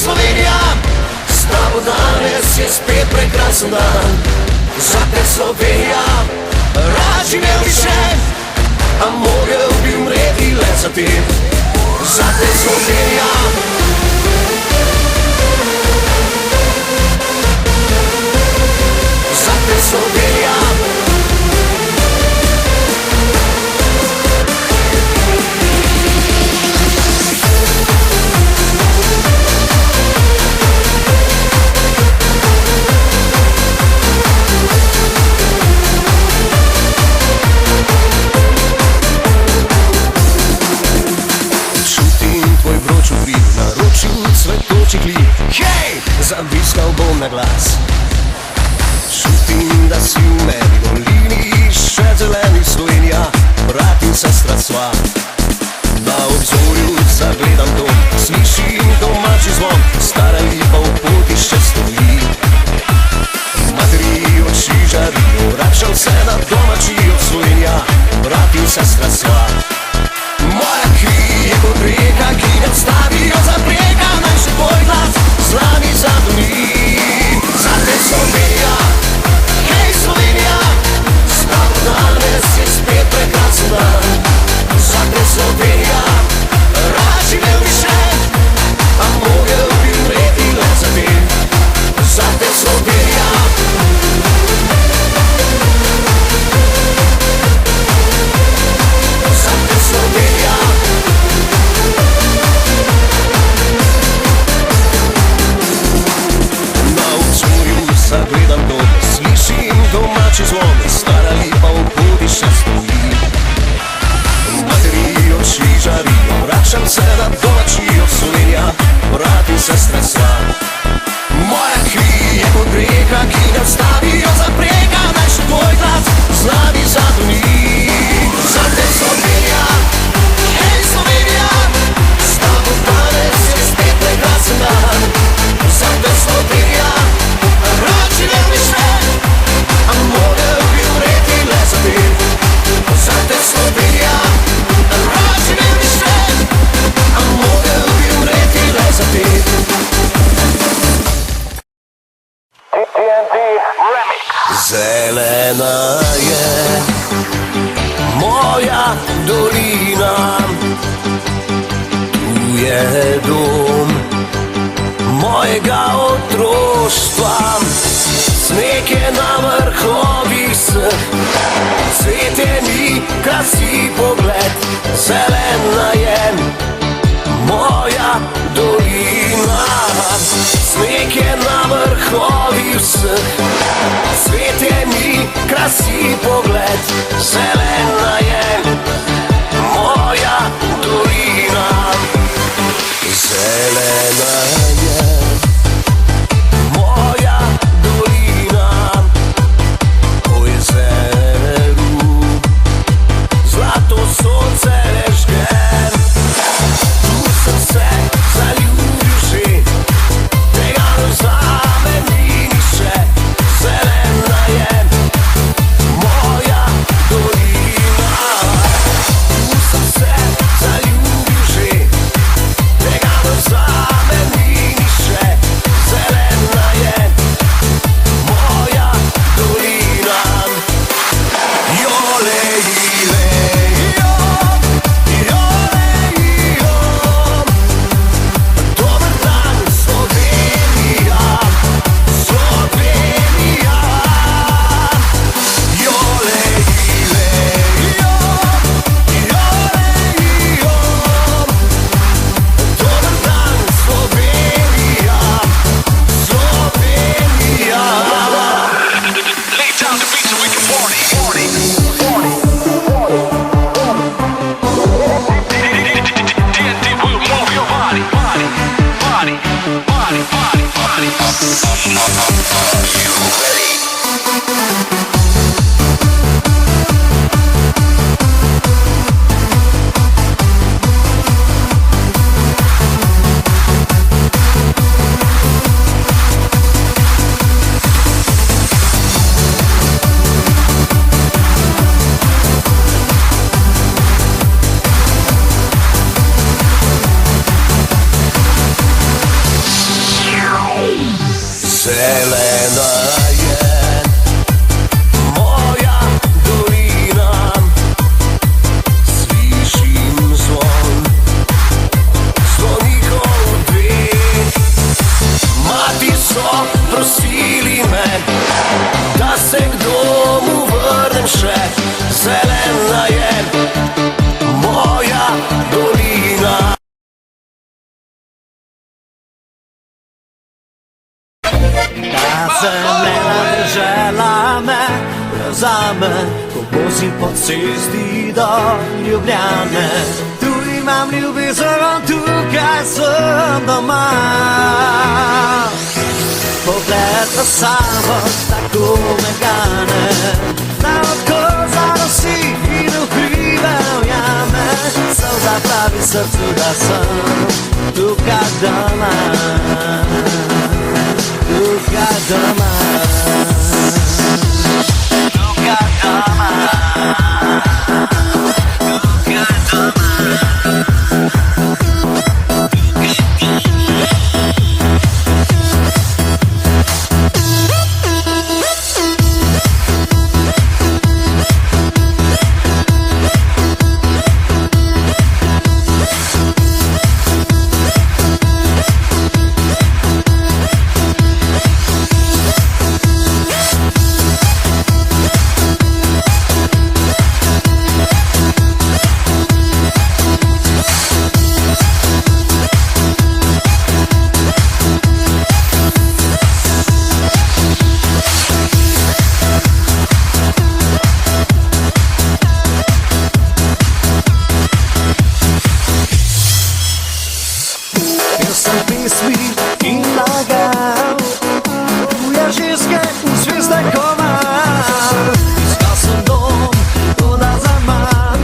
Slovenija, s tabo danes je spet prekrasen dan. Zate Slovenija, rad živel bi še, a mogel bi umreti le za te. Zate Slovenija, zate Slovenija. Hej, zaviskal bom na glas. Čutim, da si v meni dolini, še zeleni Slovenija, brat in sestra sva. Na obzorju zagledam dom, slišim domači zvon, stara lipa v poti še stoji. Materi oči žarijo, vračam se na domačijo, Slovenija, brat in sestra sva. Moja kri je kot reka, ki ne odstavijo za brega, naj še tvoj glas z nami zadoni. Zate Slovenija, hej Slovenija, s tabo danes je spet prekrasen dan. Zate Slovenija, rad živel bi še, a mogel bi umreti le za te. Zate Slovenija, zate Slovenija. Zagledam dom, slišim domači zvon, stara lipa v poti še stoji. Materi oči žarijo, vračam se na domačijo, Slovenija, brat in sestra sva. Moja kri je kot reka, ki ne odstavijo za brega, naj še tvoj glas z nami zadoni. Zate Slovenija, hej Slovenija, s tabo danes je spet prekrasen dan. Zate Slovenija, rad živel bi še, a mogel bi umreti le za te. Zate Slovenija, rad živel bi še, a mogel bi umreti le za te. TNT Remix. Zelena je moja dolina, tu je dom mojega otroštva. Sneg je na vrhovih vseh, svet je mi krasi pogled. Zelena je moja dolina, sneg je na vrhovih vseh, svet je mi krasi pogled. Zelena je moja dolina, zelena je moja dolina, po jezeru zlato sonce ležge. Tu sem se zaljubil že, tega ne vzame ni niče. Zelena je moja dolina, tu sem se zaljubil že, tega ne vzame ni niče. Zelena je moja dolina. Jole, ile, jo, jole, jo. Dober dan, Slovenija, Slovenija. Jole, ile, jo, jole, jo. Dober dan, Slovenija, Slovenija. Lay down the beat so we can party. TNT will move your body. Are you ready? najlepše, zelena je moja dolina. Ta zelena dežela me prevzame, ko vozim po cesti do Ljubljane. Tu imam ljubezen, tukaj sem doma. Pogled v samo tako me gane, da lahko zarosi in vplive ujame. Solza pravi srcu, da sem tukaj doma. Tukaj doma. Tukaj doma. Tukaj doma. In lagal, tuje ženske v zvezde komal. Iskal sem dom, toda zaman,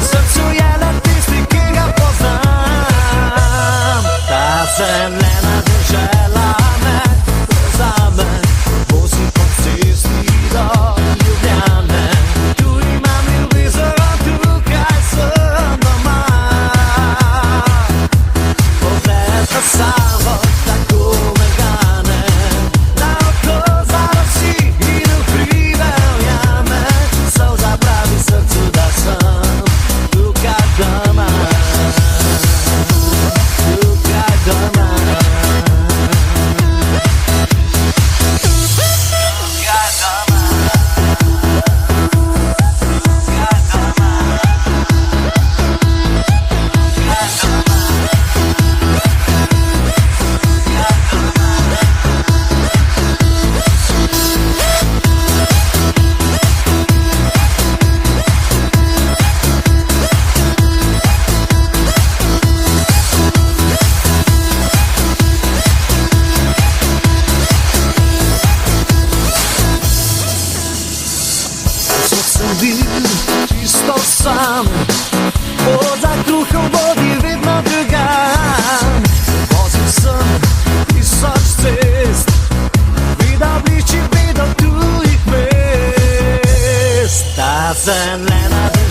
srcu je le tisti, ki ga poznam. Ta zelena dežela me prevzame, vozim po cesti do Ljubljane. Tu imam ljubezen, tukaj sem doma. Pogled v samo tako me gane, da lahko zarosi in vplive ujame. Solza pravi srcu, da sem tukaj doma. Tukaj doma. Tukaj doma. Tukaj doma. Tukaj doma. Sem bil čisto sam, pot za kruhom vodi vedno drugam. Vozil sem tisoč cest, videl blišči vedno tujih mest. Ta zelena dežela